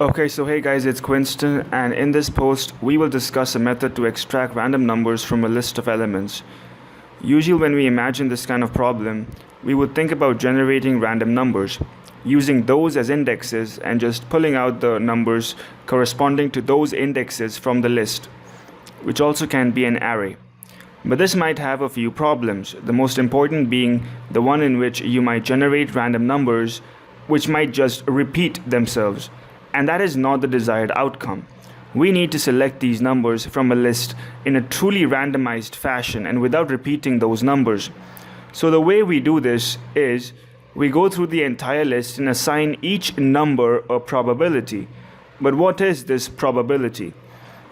Okay, so hey guys, it's Quinston, and in this post, we will discuss a method to extract random numbers from a list of elements. Usually, when we imagine this kind of problem, we would think about generating random numbers, using those as indexes and just pulling out the numbers corresponding to those indexes from the list, which also can be an array. But this might have a few problems, the most important being the one in which you might generate random numbers which might just repeat themselves. And that is not the desired outcome. We need to select these numbers from a list in a truly randomized fashion and without repeating those numbers. So the way we do this is we go through the entire list and assign each number a probability. But what is this probability?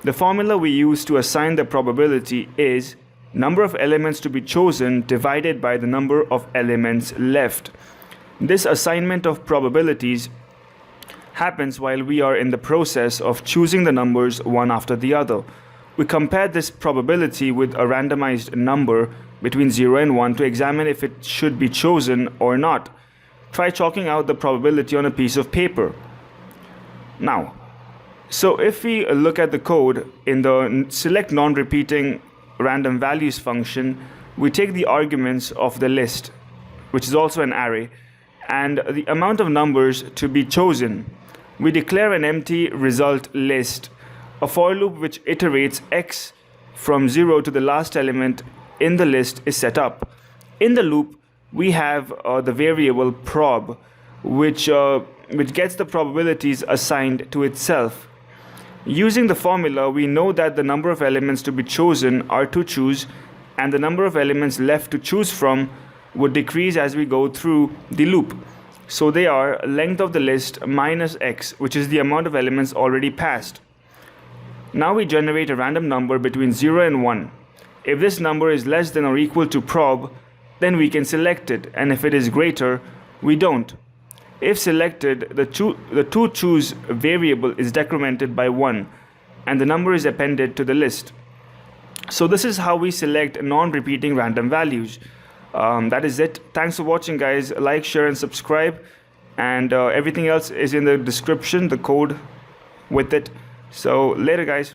The formula we use to assign the probability is number of elements to be chosen divided by the number of elements left. This assignment of probabilities happens while we are in the process of choosing the numbers one after the other. We compare this probability with a randomized number between 0 and 1 to examine if it should be chosen or not. Try chalking out the probability on a piece of paper. Now, so if we look at the code in the select non-repeating random values function, we take the arguments of the list, which is also an array, and the amount of numbers to be chosen. We declare an empty result list, a for loop which iterates x from 0 to the last element in the list is set up. In the loop, we have the variable prob, which gets the probabilities assigned to itself. Using the formula, we know that the number of elements to be chosen are to choose, and the number of elements left to choose from would decrease as we go through the loop. So they are length of the list minus x, which is the amount of elements already passed. Now we generate a random number between 0 and 1. If this number is less than or equal to prob, then we can select it, and if it is greater, we don't. If selected, the to choose variable is decremented by 1, and the number is appended to the list. So this is how we select non-repeating random values. That is it. Thanks for watching, guys. Like, share, and subscribe, and everything else is in the description, the code with it. So later, guys.